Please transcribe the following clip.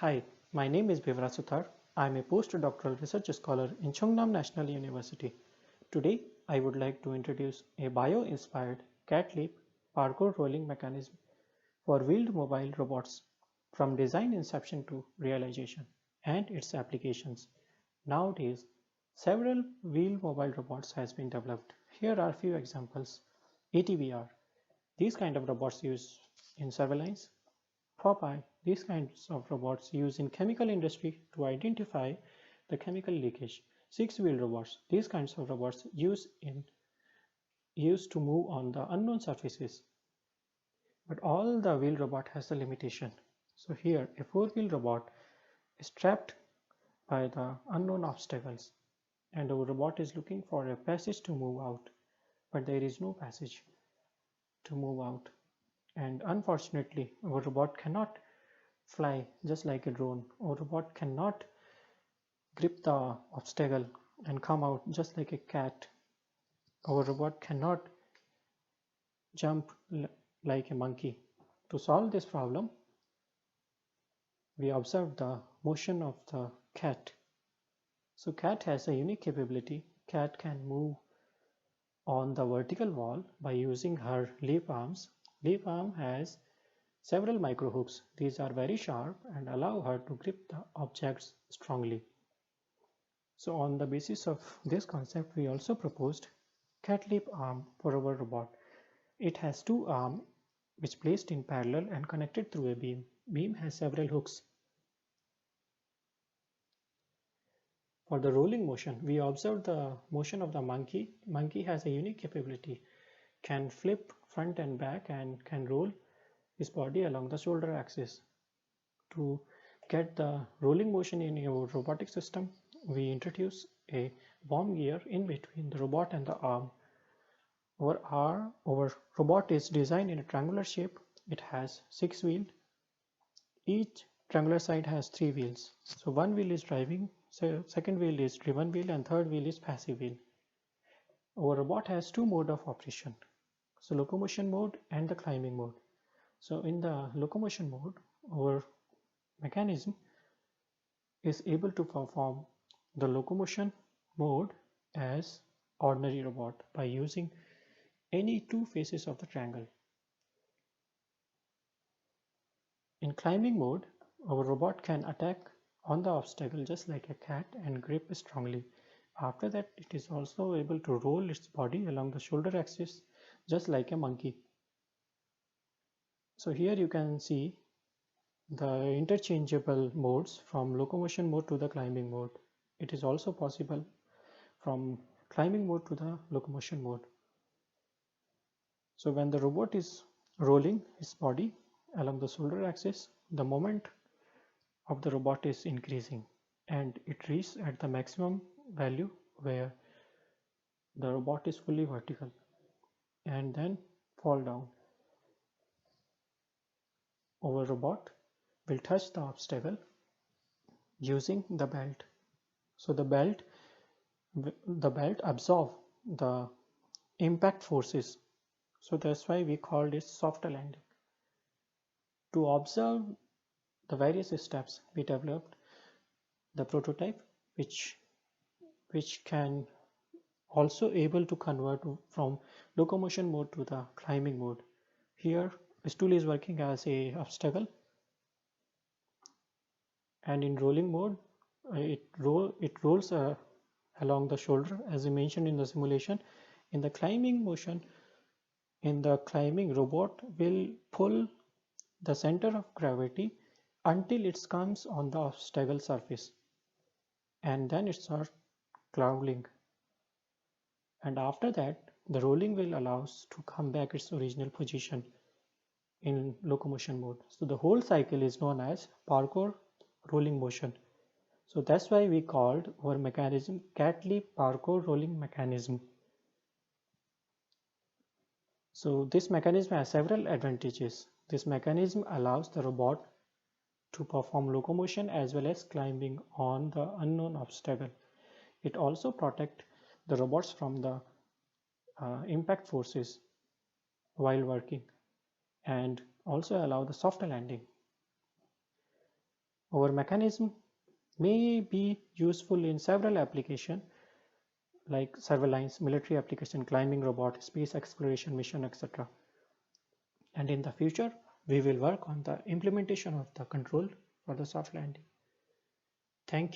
Hi, my name is Bhivraj Suthar. I am a postdoctoral research scholar in Chungnam National University. Today, I would like to introduce a bio-inspired cat leap parkour rolling mechanism for wheeled mobile robots from design inception to realization and its applications. Nowadays, several wheeled mobile robots has been developed. Here are few examples. ATVR. These kind of robots use in surveillance. Popeye, these kinds of robots used in chemical industry to identify the chemical leakage. Six-wheel robots, these kinds of robots used to move on the unknown surfaces. But all the wheel robot has a limitation. So here a four-wheel robot is trapped by the unknown obstacles and our robot is looking for a passage to move out, but there is no passage to move out. And unfortunately, our robot cannot fly just like a drone. Our robot cannot grip the obstacle and come out just like a cat. Our robot cannot jump like a monkey. To solve this problem, we observe the motion of the cat. So cat has a unique capability. Cat can move on the vertical wall by using her leap arms. Leap arm has several micro hooks. These are very sharp and allow her to grip the objects strongly. So on the basis of this concept, we also proposed cat leap arm for our robot. It has two arms which placed in parallel and connected through a beam. Beam has several hooks. For the rolling motion, we observed the motion of the monkey. Monkey has a unique capability, can flip front and back and can roll his body along the shoulder axis. To get the rolling motion in your robotic system, we introduce a worm gear in between the robot and the arm. Our robot is designed in a triangular shape. It has 6 wheels. Each triangular side has 3 wheels. So one wheel is driving, so second wheel is driven wheel, and third wheel is passive wheel. Our robot has two modes of operation. So locomotion mode and the climbing mode. So in the locomotion mode, our mechanism is able to perform the locomotion mode as ordinary robot by using any two faces of the triangle. In climbing mode, our robot can attack on the obstacle just like a cat and grip strongly. After that, it is also able to roll its body along the shoulder axis just like a monkey. So here you can see the interchangeable modes from locomotion mode to the climbing mode. It is also possible from climbing mode to the locomotion mode. So when the robot is rolling his body along the shoulder axis, the moment of the robot is increasing and it reaches at the maximum value where the robot is fully vertical and then fall down. Our robot will touch the obstacle using the belt. So the belt absorbs the impact forces. So that's why we called it soft landing. To observe the various steps, we developed the prototype which can also able to convert from locomotion mode to the climbing mode. Here stool is working as a obstacle, and in rolling mode it rolls along the shoulder as I mentioned in the simulation. In the climbing motion, in the climbing, robot will pull the center of gravity until it comes on the obstacle surface, and then it starts crawling, and after that the rolling will allow us to come back its original position in locomotion mode. So the whole cycle is known as parkour rolling motion. So that's why we called our mechanism cat leap parkour rolling mechanism. So this mechanism has several advantages. This mechanism allows the robot to perform locomotion as well as climbing on the unknown obstacle. It also protects the robots from the impact forces while working and also allow the soft landing. Our mechanism may be useful in several applications like surveillance, military application, climbing robot, space exploration mission, etc. And in the future, we will work on the implementation of the control for the soft landing. Thank you.